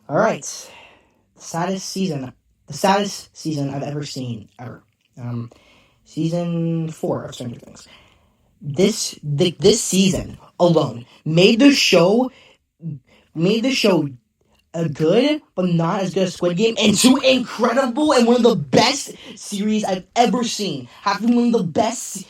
All right, the saddest season I've ever seen ever. Um, season 4 of Stranger Things. This season alone made the show a good, but not as good as Squid Game, into incredible and one of the best series I've ever seen. Having one of the best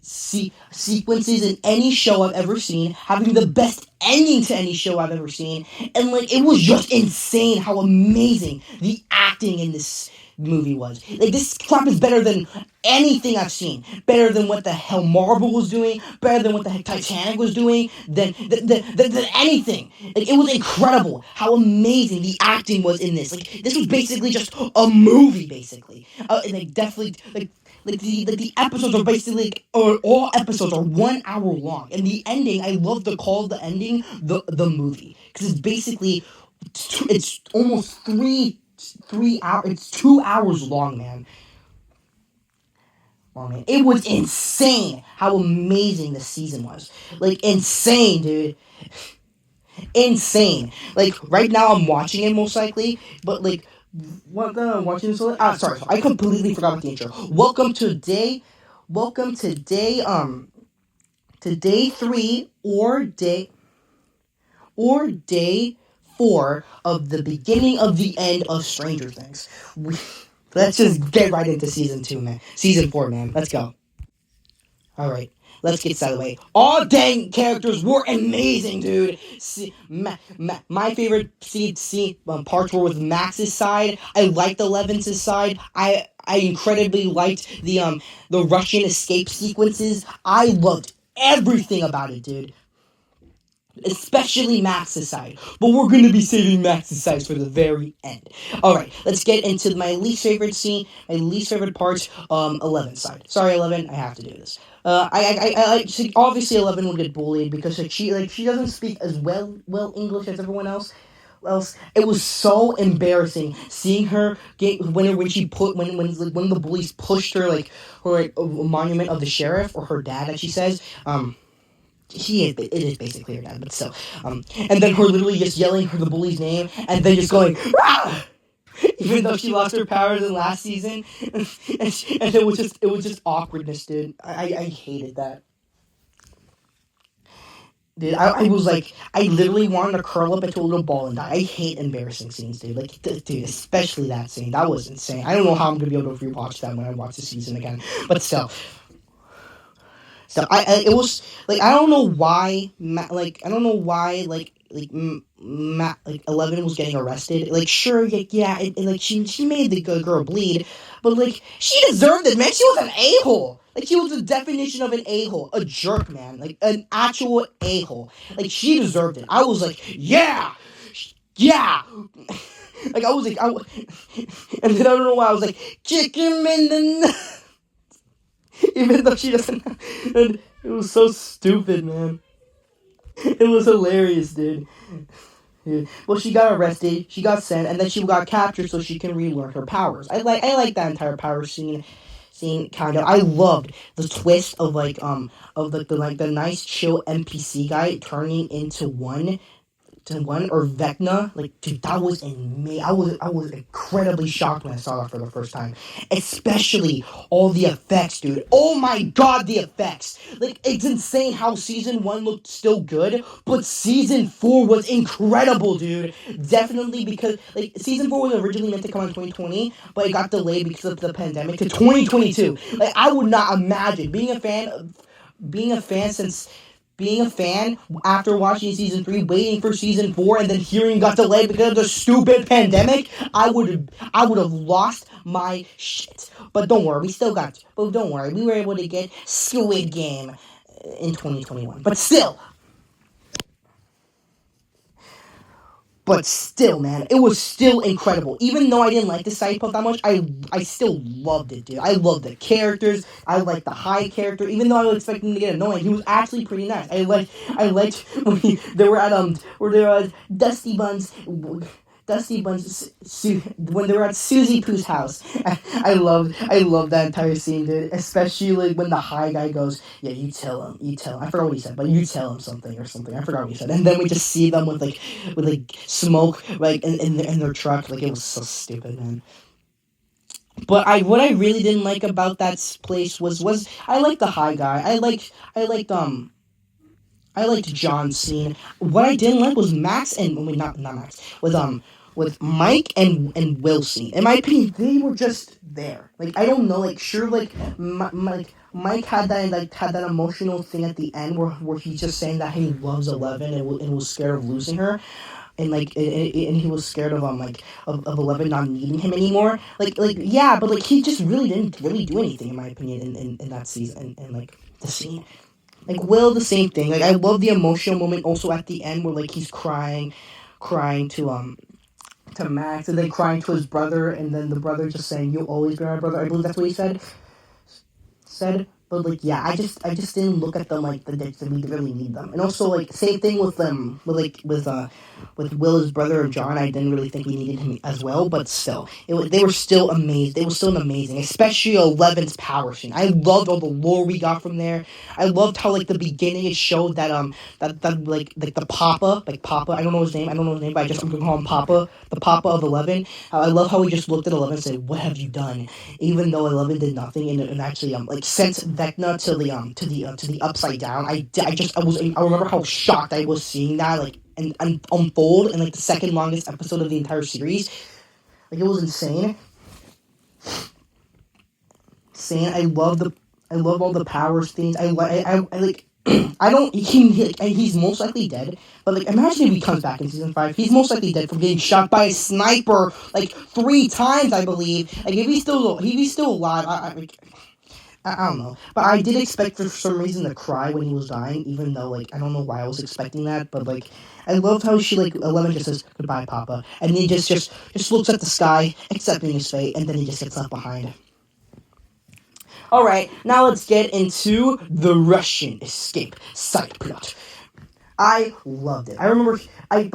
sequences in any show I've ever seen, having the best ending to any show I've ever seen, and like it was just insane how amazing the acting in this movie was. Like this crap is better than anything I've seen. Better than what the hell Marvel was doing. Better than what the heck Titanic was doing. Than anything. Like it was incredible how amazing the acting was in this. Like this was basically just a movie, basically. And like definitely the episodes are basically or all episodes are 1 hour long, and the ending I love to call the ending the movie because it's basically it's almost 3 hours. It's 2 hours long, man. Oh man, it was insane how amazing the season was. Like insane, dude. Insane. Like right now, I'm watching it most likely, but like what I'm watching this. Sorry, I completely forgot about the intro. Welcome to day 3 or day 4 of the beginning of the end of Stranger Things. Let's just get right into season 2, man. Season 4, man. Let's go. All right, let's get this out of the way. All dang characters were amazing, dude. My favorite parts were with Max's side. I liked Eleven's side. I incredibly liked the Russian escape sequences. I loved everything about it, dude. Especially Max's side. But we're going to be saving Max's side for the very end. Alright, let's get into my least favorite scene, my least favorite parts, 11's side. Sorry, 11, I have to do this. Obviously 11 will get bullied because she doesn't speak as well English as everyone else. It was so embarrassing seeing her get when she put when the bullies pushed her a monument of the sheriff or her dad that she says it is basically her dad, but still. And then her literally just yelling the bully's name, and then just going, "Rah!" Even though she lost her powers in last season, and it was just awkwardness, dude. I hated that. Dude, I was like, I literally wanted to curl up into a little ball and die. I hate embarrassing scenes, dude. Like, dude, especially that scene. That was insane. I don't know how I'm gonna be able to rewatch that when I watch the season again, but still. So it was like I don't know why like 11 was getting arrested. Like sure, like she made the good girl bleed, but like she deserved it, man. She was an a-hole. Like she was the definition of an a-hole, a jerk, man. Like an actual a-hole. Like she deserved it. I was like, yeah. Like I was like, and then I don't know why I was like, kick him in the. Even though she doesn't. And it was so stupid, man. It was hilarious, dude. Yeah. Well, she got arrested, she got sent, and then she got captured so she can relearn her powers. I like that entire power scene kind of. I loved the twist of the nice chill NPC guy turning into one or Vecna, like dude, that was amazing. I was incredibly shocked when I saw that for the first time. Especially all the effects, dude. Oh my god, the effects! Like it's insane how season 1 looked still good, but season 4 was incredible, dude. Definitely because like season 4 was originally meant to come out in 2020, but it got delayed because of the pandemic to 2022. Like I would not imagine being a fan since being a fan after watching season 3, waiting for season 4, and then hearing got delayed because of the stupid pandemic, I would have lost my shit. But don't worry, we still got. But don't worry, we were able to get Squid Game in 2021. But still, man, it was still incredible. Even though I didn't like the side plot that much, I still loved it, dude. I loved the characters. I liked the high character. Even though I was expecting him to get annoying, he was actually pretty nice. I liked when they were at Dusty Buns. Dusty Buns, when they were at Susie Pooh's house. I love that entire scene, dude. Especially like when the high guy goes, "Yeah, you tell him." I forgot what he said, but you tell him something or something. I forgot what he said. And then we just see them with like smoke, like in their truck. Like it was so stupid, man. But what I really didn't like about that place was I like the high guy. I liked I liked John's scene. What I didn't like was Max and I mean, not Max with Mike and Will scene. In my opinion, they were just there. Like I don't know, like sure, like like Mike had that emotional thing at the end where he's just saying that he loves Eleven and was scared of losing her. And and he was scared of of Eleven not needing him anymore. Like yeah, but like he just really didn't really do anything in my opinion in that season and like the scene. Like Will, the same thing. Like I love the emotional moment also at the end where like he's crying to Max, and then crying to his brother, and then the brother just saying, "You'll always be my brother." I believe that's what he said. But like yeah, I just didn't look at them like that we really need them. And also like same thing with them with Will's brother and John. I didn't really think we needed him as well, but still, they were still amazed. They were still amazing, especially Eleven's power scene. I loved all the lore we got from there. I loved how like the beginning it showed that that like the Papa, like Papa. I don't know his name. I don't know his name, but I'm gonna call him Papa. The Papa of 11. I love how he just looked at 11 and said, "What have you done?" Even though 11 did nothing, and actually like sent Vecna to the upside down. I remember how shocked I was seeing that like and unfold in like the second longest episode of the entire series. Like it was insane. Insane. I love all the powers things. I like. I don't. He's most likely dead. But like, imagine if he comes back in season 5. He's most likely dead from getting shot by a sniper like 3 times, I believe. Like if he's still alive, I don't know. But I did expect for some reason to cry when he was dying, even though like I don't know why I was expecting that. But like, I loved how she like 11 just says goodbye, Papa, and he just looks at the sky, accepting his fate, and then he just gets left behind. All right, now let's get into the Russian escape side plot. I loved it. I remember, I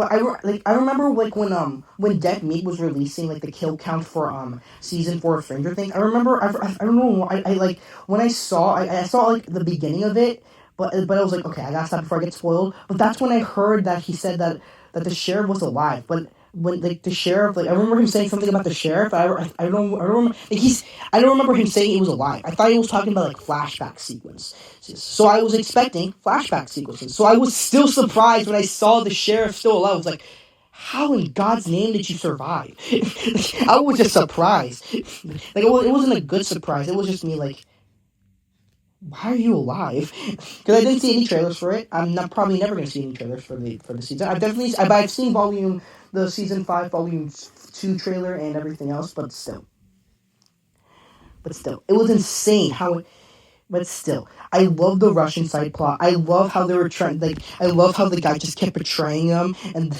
remember like when Dead Meat was releasing like the kill count for season 4 of Stranger Things. I remember, I don't know, I like when I saw like the beginning of it, but I was like, okay, I gotta stop before I get spoiled. But that's when I heard that he said that the sheriff was alive, but when like the sheriff, like I remember him saying something about the sheriff. I don't remember like I don't remember him saying he was alive. I thought he was talking about like flashback sequence. So I was expecting flashback sequences. So I was still surprised when I saw the sheriff still alive. I was like, how in God's name did you survive? I was just surprised. Like it wasn't a good surprise. It was just me like, why are you alive? Because I didn't see any trailers for it. I'm not probably never gonna see any trailers for the season. I've seen the season 5 volume 2 trailer and everything else, but still, it was insane how. But still, I love the Russian side plot. I love how they were trying. Like, I love how the guy just kept betraying them and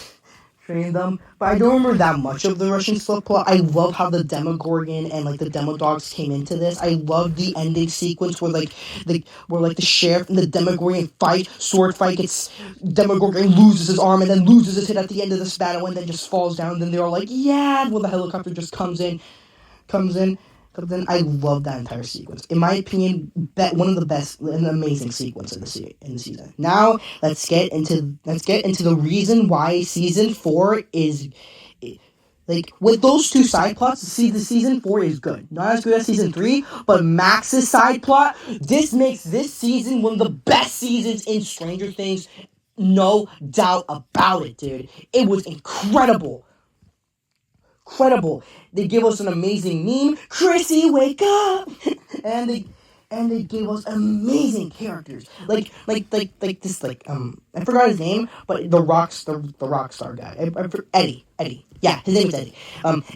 betraying them. But I don't remember that much of the Russian subplot. I love how the Demogorgon and like the Demodogs came into this. I love the ending sequence where where the sheriff and the Demogorgon sword fight. Gets Demogorgon loses his arm and then loses his head at the end of this battle and then just falls down. And then they're all like, yeah. Well, the helicopter just comes in. But then I love that entire sequence. In my opinion, one of the best and amazing sequences in the season. Now let's get into the reason why season 4 is like with those two side plots. See, the season 4 is good, not as good as season 3, but Max's side plot. This makes this season one of the best seasons in Stranger Things. No doubt about it, dude. It was incredible. Incredible. They give us an amazing meme. Chrissy, wake up! and they and they gave us amazing characters. Like this I forgot his name, but the rock star guy. Eddie. Yeah, his name is Eddie.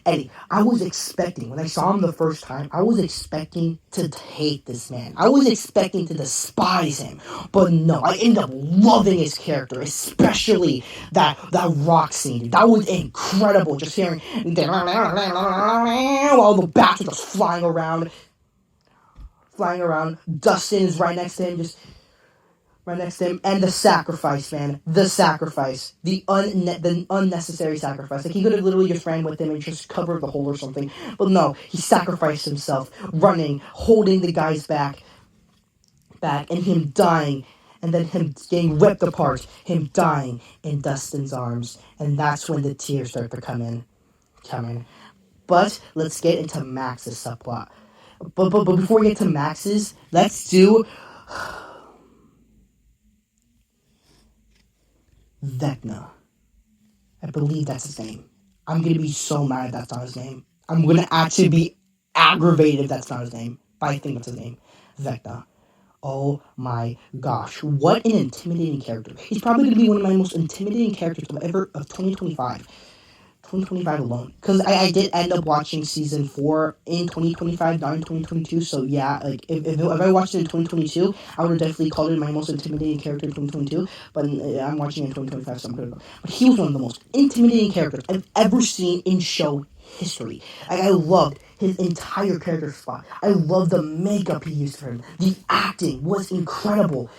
Eddie. I was expecting when I saw him the first time, I was expecting to hate this man. I was expecting to despise him. But no, I ended up loving his character, especially that rock scene. That was incredible. Just hearing while the bats were just flying around. Dustin is right next to him, just right next to him, and the sacrifice, man, the sacrifice, the unnecessary sacrifice. Like he could have literally just ran with him and just covered the hole or something, but no, he sacrificed himself, running, holding the guys back, and him dying, and then him getting ripped apart, him dying in Dustin's arms, and that's when the tears start to come in. But let's get into Max's subplot. But before we get to Max's, let's do Vecna. I believe that's his name. I'm gonna be so mad if that's not his name. I'm gonna actually be aggravated if that's not his name. But I think that's his name. Vecna. Oh my gosh. What an intimidating character. He's probably gonna be one of my most intimidating characters of 2025. 2025 alone, because I did end up watching season 4 in 2025, not in 2022. So yeah, like if I watched it in 2022, I would have definitely called it my most intimidating character in 2022. But I'm watching it in 2025, so I'm gonna go. But he was one of the most intimidating characters I've ever seen in show history. Like, I loved his entire character spot. I loved the makeup he used for him. The acting was incredible.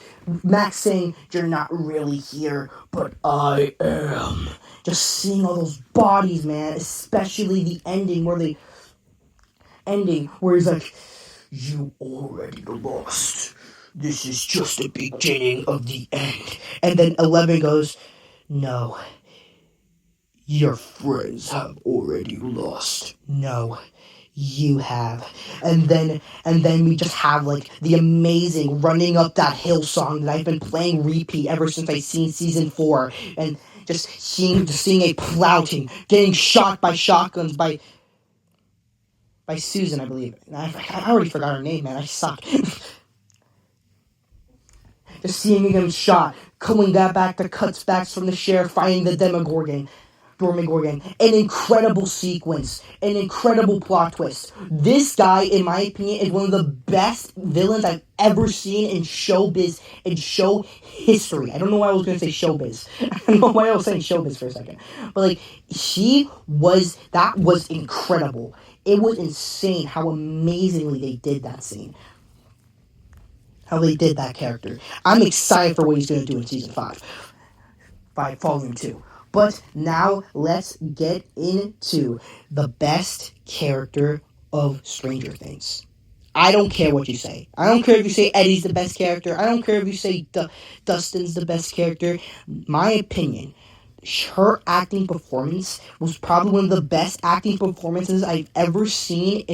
Max saying, "You're not really here, but I am." Just seeing all those bodies, man. Especially the ending where he's like, "You already lost. This is just the beginning of the end." And then 11 goes, "No, your friends have already lost. No, you have." And then we just have like the amazing Running Up That Hill song that I've been playing repeat ever since I seen season 4, and just seeing a Plowton getting shot by shotguns by Susan, I believe. I already forgot her name, man. I suck. Just seeing him shot, coming back to cuts backs from the sheriff fighting the Demogorgon. Dormigorgon. An incredible sequence. An incredible plot twist. This guy, in my opinion, is one of the best villains I've ever seen in showbiz, in show history. I don't know why I was going to say showbiz. I don't know why I was saying showbiz for a second. But, like, that was incredible. It was insane how amazingly they did that scene. How they did that character. I'm excited for what he's going to do in season 5. By Volume 2. But now let's get into the best character of Stranger Things. I don't care what you say. I don't care if you say Eddie's the best character. I don't care if you say Dustin's the best character. My opinion, her acting performance was probably one of the best acting performances I've ever seen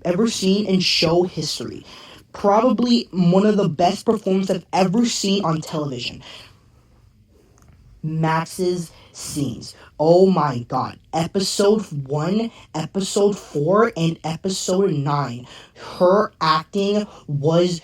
ever seen in show history. Probably one of the best performances I've ever seen on television. Max's scenes. Oh my god. Episode 1, Episode 4, and Episode 9. Her acting was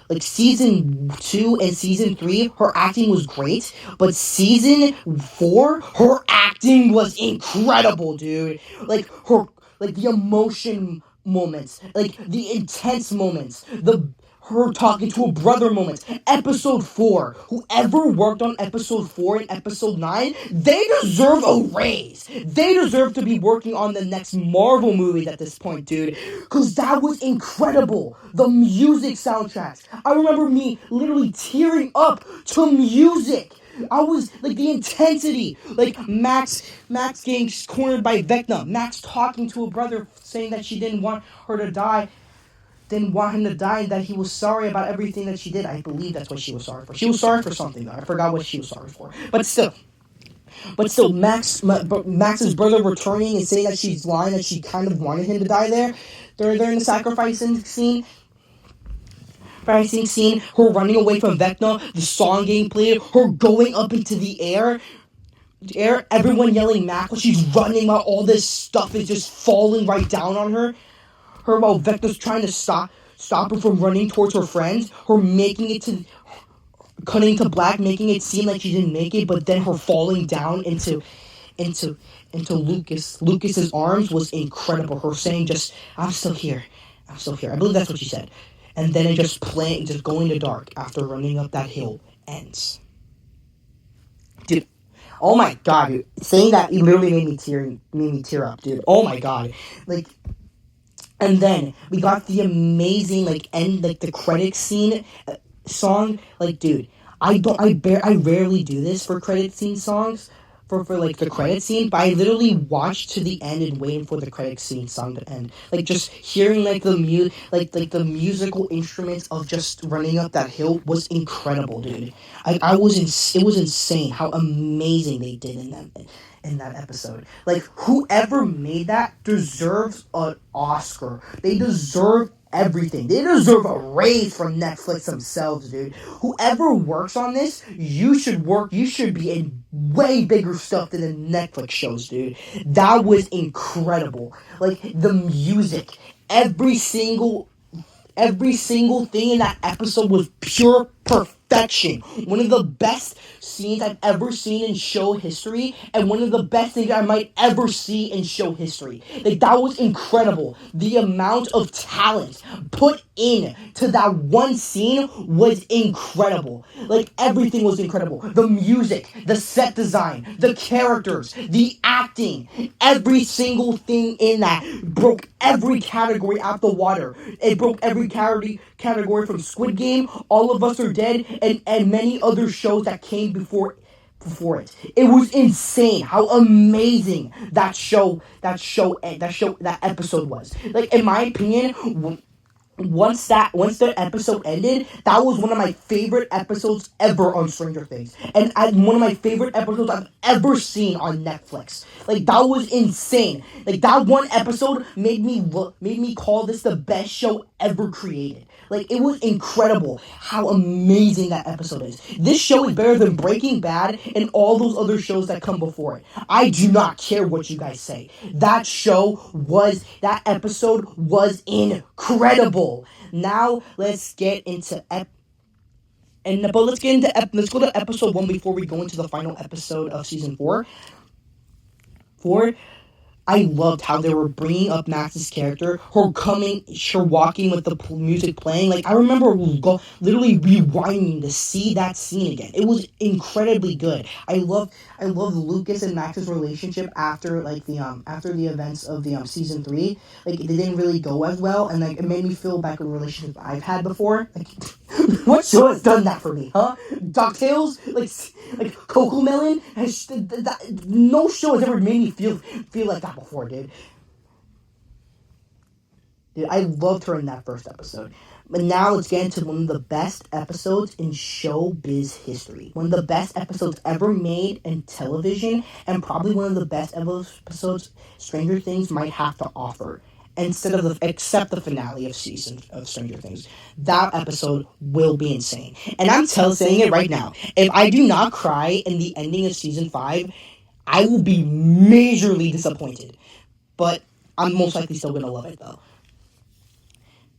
like season 2 and season 3, her acting was great, but season 4, her acting was incredible, dude. Like the emotion moments, like the intense moments, the her talking to a brother moments. Episode 4. Whoever worked on episode 4 and episode 9, they deserve a raise. They deserve to be working on the next Marvel movies at this point, dude. Because that was incredible. The music soundtracks. I remember me literally tearing up to music. I was like the intensity, like Max getting cornered by Vecna, Max talking to a brother saying that she didn't want her to die, didn't want him to die, and that he was sorry about everything that she did. I believe that's what she was sorry for. She was sorry for something though. I forgot what she was sorry for. But still, Max's brother returning and saying that she's lying, that she kind of wanted him to die there. During the sacrificing scene, her running away from Vecna, the song getting played, her going up into the air, everyone yelling Mac while she's running while all this stuff is just falling right down on her. Her while Vecna's trying to stop her from running towards her friends, her making it to cutting to black, making it seem like she didn't make it, but then her falling down into Lucas's arms was incredible. Her saying just, I'm still here. I believe that's what she said. And then it just going to dark after running up that hill ends. Dude, oh my god, dude. Saying that literally made me tear up, dude. Oh my god. Like, And then we got the amazing like end like the credit scene song. Like, dude, I rarely do this for credit scene songs. For like the credit scene, but I literally watched to the end and waiting for the credit scene song to end. Like just hearing like like the musical instruments of just running up that hill was incredible, dude. It was insane how amazing they did in that episode. Like whoever made that deserves an Oscar. They deserve everything. They deserve a raise from Netflix themselves, dude. Whoever works on this, you should work. You should be in way bigger stuff than the Netflix shows, dude. That was incredible. Like the music, every single thing in that episode was pure perfection. One of the best scenes I've ever seen in show history, and one of the best things I might ever see in show history. Like that was incredible. The amount of talent put in to that one scene was incredible. Like everything was incredible. The music, the set design, the characters, the acting, every single thing in that broke every category out the water. It broke every category from Squid Game, All of Us Are Dead, and many other shows that came before it. It was insane how amazing that episode was. Like in my opinion, once the episode ended, that was one of my favorite episodes ever on Stranger Things, and one of my favorite episodes I've ever seen on Netflix. Like that was insane. Like that one episode made me call this the best show ever created. Like it was incredible how amazing that episode is. This show is better than Breaking Bad and all those other shows that come before it. I do not care what you guys say. That episode was incredible. Now let's get into let's go to episode 1 before we go into the final episode of season 4. I loved how they were bringing up Max's character, her walking with the music playing. Like, I remember literally rewinding to see that scene again. It was incredibly good. I love Lucas and Max's relationship after the events of the season 3. Like, it didn't really go as well, and like it made me feel back a relationship I've had before. Like, what show has done that for me, huh? DuckTales, like Coco Melon no show has ever made me feel like that before, dude. Dude, I loved her in that first episode. But now let's get into one of the best episodes in showbiz history. One of the best episodes ever made in television, and probably one of the best episodes Stranger Things might have to offer. Except the finale of season of Stranger Things, that episode will be insane. And I'm saying it right now. If I do not cry in the ending of season 5, I will be majorly disappointed. But I'm most likely still gonna love it though.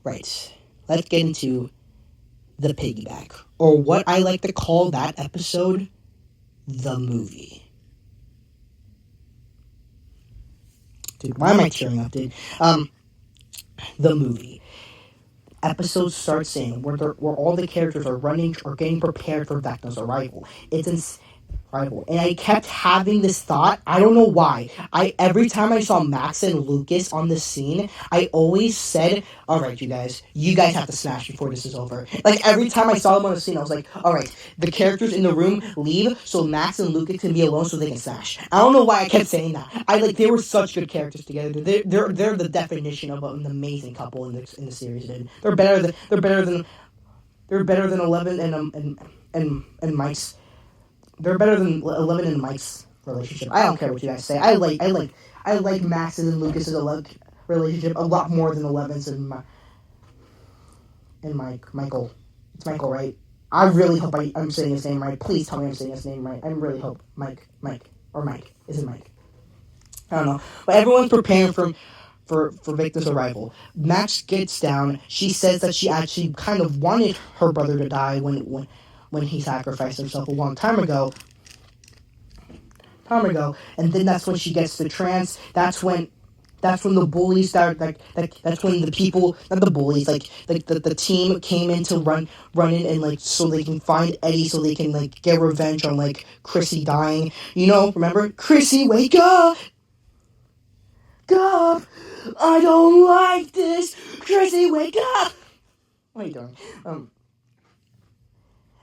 Right. Let's get into the piggyback, or what I like to call that episode, the movie. Dude, why am I tearing up, dude? The movie. Episode starts saying where all the characters are running or getting prepared for Vecna's arrival. And I kept having this thought. I don't know why. Every time I saw Max and Lucas on the scene, I always said, "All right, you guys have to smash before this is over." Like every time I saw them on the scene, I was like, "All right, the characters in the room leave, so Max and Lucas can be alone, so they can smash." I don't know why I kept saying that. They were such good characters together. They're the definition of an amazing couple in the series. Dude. They're better than 11 and Mike's. They're better than 11 and Mike's relationship. I don't care what you guys say. I like Max's and Lucas's relationship a lot more than 11's and Michael. It's Michael, right? I really hope I'm saying his name right. Please tell me I'm saying his name right. I really hope Mike. Is it Mike? I don't know. But everyone's preparing for Victor's arrival. Max gets down. She says that she actually kind of wanted her brother to die when he sacrificed himself a long time ago. And then that's when she gets the trance. That's when the bullies start. That's when the people, not the bullies, the team came in to run in and so they can find Eddie, so they can get revenge on Chrissy dying. Remember, Chrissy, wake up. up! I don't like this! Chrissy, wake up! What are you doing?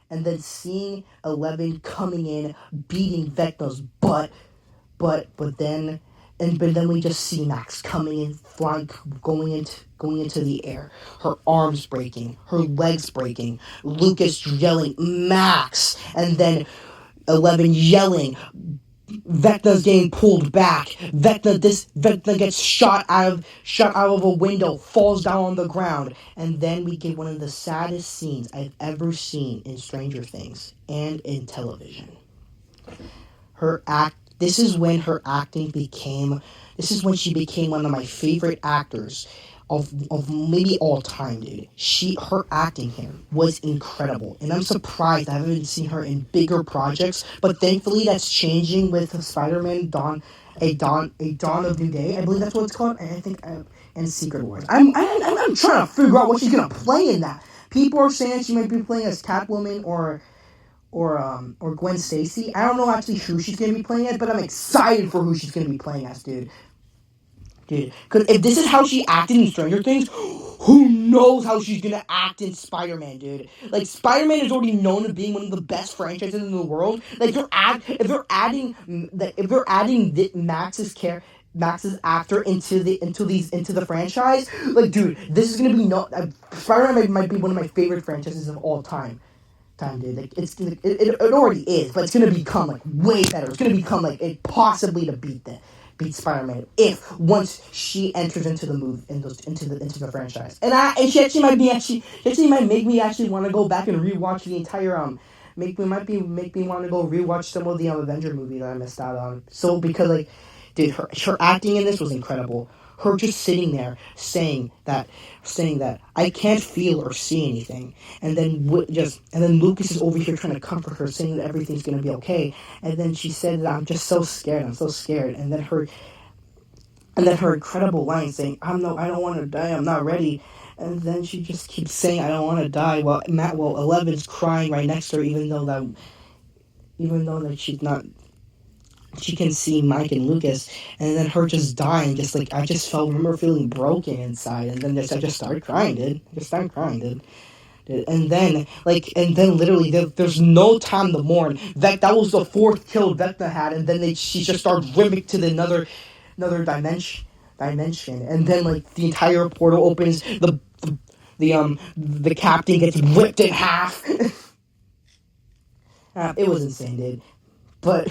And then seeing Eleven coming in, beating Vecna's butt, but then we just see Max coming in, flying, going into the air. Her arms breaking, her legs breaking. Lucas yelling Max, and then 11 yelling. Vecna's getting pulled back. Vecna gets shot out of a window, falls down on the ground, and then we get one of the saddest scenes I've ever seen in Stranger Things and in television. Her act. This is when her acting became. This is when she became one of my favorite actors of maybe all time, dude. Her acting here was incredible, and I'm surprised I haven't seen her in bigger projects. But thankfully, that's changing with Spider-Man a Dawn of New Day. I believe that's what it's called. And I think and Secret Wars. I'm trying to figure out what she's gonna play in that. People are saying she might be playing as Catwoman or Gwen Stacy. I don't know actually who she's gonna be playing as, but I'm excited for who she's gonna be playing as, dude. Because if this is how she acted in Stranger Things, who knows how she's gonna act in Spider-Man, dude? Like Spider-Man is already known as being one of the best franchises in the world. Like if they're adding Max's actor into the franchise, like dude, this is gonna be Spider-Man might be one of my favorite franchises of all time, dude. Like it already is, but it's gonna become like way better. It's gonna become like it possibly to beat Spider-Man if once she enters into the into the franchise. And she actually might make me actually want to go back and rewatch the entire make me want to go rewatch some of the Avenger movie that I missed out on. So because like, dude, her acting in this was incredible. Her just sitting there saying that I can't feel or see anything, and then Lucas is over here trying to comfort her, saying that everything's gonna be okay, and then she said that I'm so scared, and then her incredible line saying I don't want to die, I'm not ready, and then she just keeps saying I don't want to die while Eleven's crying right next to her, even though that she's not. She can see Mike and Lucas, and then her just dying, just like I just remember feeling broken inside, and then I just started crying, dude. I just started crying, dude. And then literally, there's no time to mourn. That was the fourth kill Vecna had, and then she just started ripping to another dimension, and then like the entire portal opens, the captain gets ripped in half. It was insane, dude. But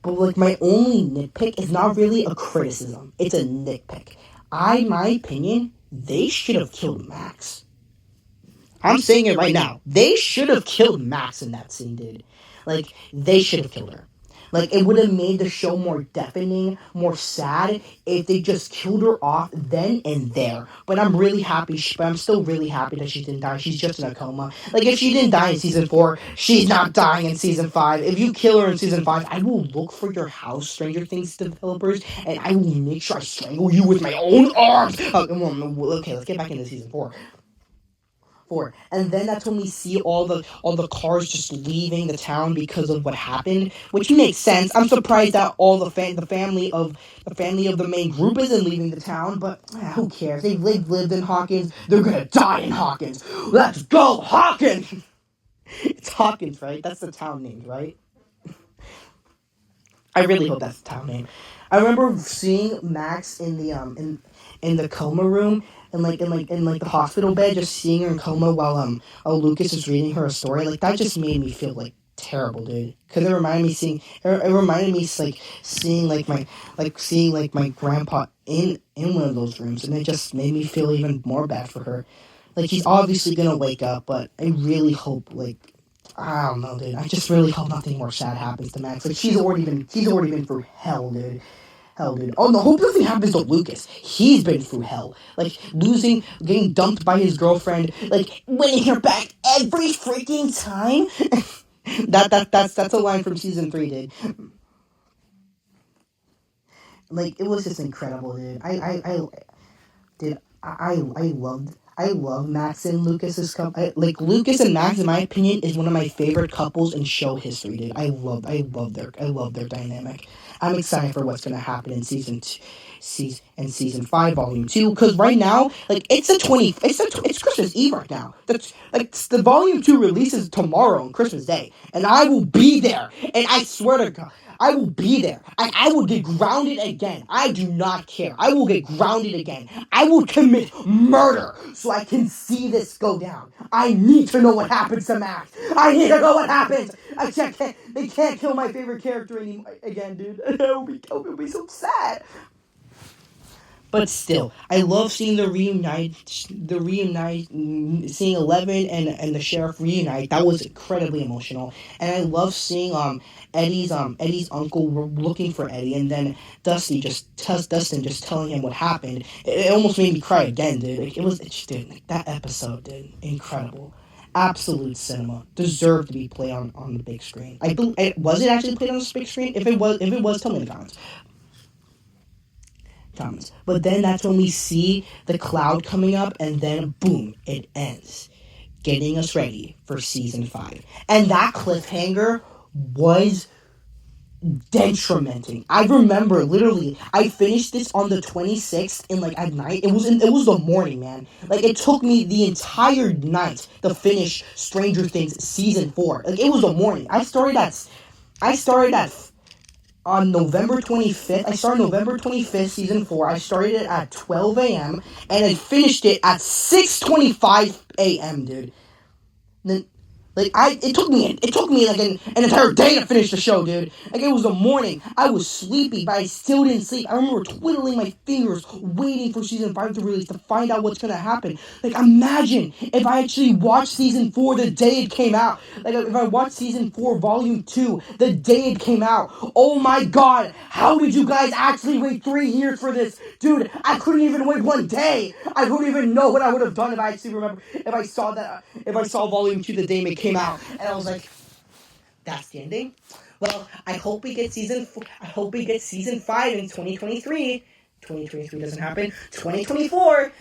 like my only nitpick is not really a criticism. It's a nitpick. My opinion, they should have killed Max. I'm saying it right now. They should have killed Max in that scene, dude. Like they should have killed her. Like it would have made the show more deafening, more sad if they just killed her off then and there. But I'm still really happy that she didn't die. She's just in a coma. Like if she didn't die in season 4, she's not dying in season 5. If you kill her in season 5, I will look for your house, Stranger Things developers, and I will make sure I strangle you with my own arms. Okay, let's get back into season 4. And then that's when we see all the cars just leaving the town because of what happened, which makes sense. I'm surprised that all the family of the main group isn't leaving the town, but who cares? They've lived in Hawkins. They're gonna die in Hawkins. Let's go Hawkins. It's Hawkins, right? That's the town name, right? I really hope that's the town name. I remember seeing Max in the in the coma room and in the hospital bed, just seeing her in coma while Lucas is reading her a story. Like that just made me feel like terrible, dude. Because it reminded me like seeing like my grandpa in one of those rooms, and it just made me feel even more bad for her. Like he's obviously gonna wake up, but I really hope like I don't know, dude. I just really hope nothing more sad happens to Max. Like he's already been through hell, dude. Hell, dude. Oh no, hope nothing happens to Lucas. He's been through hell. Like getting dumped by his girlfriend, like winning her back every freaking time. That's a line from season 3, dude. Like it was just incredible, dude. I loved I love Max and Lucas's couple. Like Lucas and Max, in my opinion, is one of my favorite couples in show history, dude. I love their dynamic. I'm excited for what's gonna happen in season 5, volume 2. Because right now, like it's Christmas Eve right now. That's like the volume 2 releases tomorrow on Christmas Day, and I will be there. And I swear to God, I will be there. I will get grounded again. I do not care. I will get grounded again. I will commit murder so I can see this go down. I need to know what happens to Max. I need to know what happens. They can't kill my favorite character again, dude. It would be so sad. But still, I love seeing seeing Eleven and the sheriff reunite. That was incredibly emotional, and I love seeing Eddie's uncle looking for Eddie, and then Dustin just telling him what happened. It almost made me cry again, dude. Like, dude, like, that episode, dude, incredible. Absolute cinema, deserved to be played on the big screen. Was it actually played on the big screen? If it was, tell me in the comments. But then that's when we see the cloud coming up, and then boom, it ends, getting us ready for season 5. And that cliffhanger was detrimenting. I remember literally, I finished this on the 26th, and like at night, it was the morning, man. Like it took me the entire night to finish Stranger Things season 4. Like it was the morning. I started at on November 25th. I started November 25th, season 4. I started it at 12 a.m. and I finished it at 6:25 a.m., dude. Then, it took me like an entire day to finish the show, dude. Like it was the morning. I was sleepy, but I still didn't sleep. I remember twiddling my fingers, waiting for season 5 to release to find out what's gonna happen. Like imagine if I actually watched season 4 the day it came out. Like if I watched season 4 volume 2 the day it came out. Oh my God! How did you guys actually wait 3 years for this, dude? I couldn't even wait 1 day. I don't even know what I would have done if I actually remember if I saw volume 2 the day it came out, and I was like, that's the ending. Well, I hope we get season 4. I hope we get season 5 in 2023. 2023 doesn't happen. 2024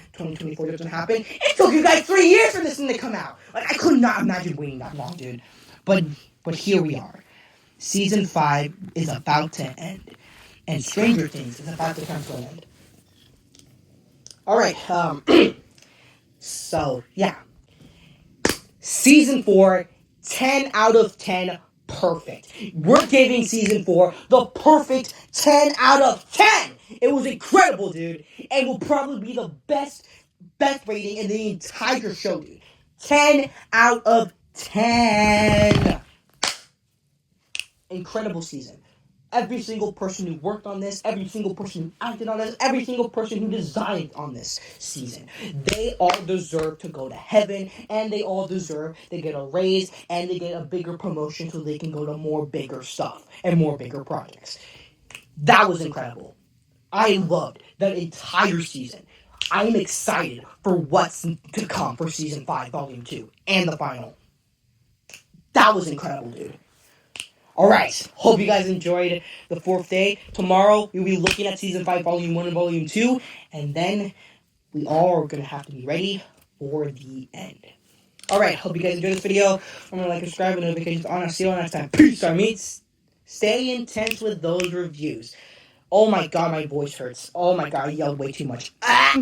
doesn't happen. It took you guys 3 years for this thing to come out. Like I could not imagine waiting that long, dude. But here we are. Season 5 is about to end, and Stranger Things is about to come to an end. All right. So yeah. Season 4, 10 out of 10, perfect. We're giving season 4 the perfect 10 out of 10. It was incredible, dude. And will probably be the best rating in the entire show, dude. 10 out of 10. Incredible season. Every single person who worked on this, every single person who acted on this, every single person who designed on this season, they all deserve to go to heaven, and they all deserve to get a raise, and they get a bigger promotion so they can go to more bigger stuff and more bigger projects. That was incredible. I loved that entire season. I'm excited for what's to come for season 5, volume 2, and the final. That was incredible, dude. Alright, hope you guys enjoyed the 4th day. Tomorrow, we'll be looking at Season 5, Volume 1 and Volume 2, and then we all are going to have to be ready for the end. Alright, hope you guys enjoyed this video. Remember to like, subscribe, and notifications on. I'll see you all next time. Peace, our mates. Stay intense with those reviews. Oh my God, my voice hurts. Oh my God, I yelled way too much. Ah!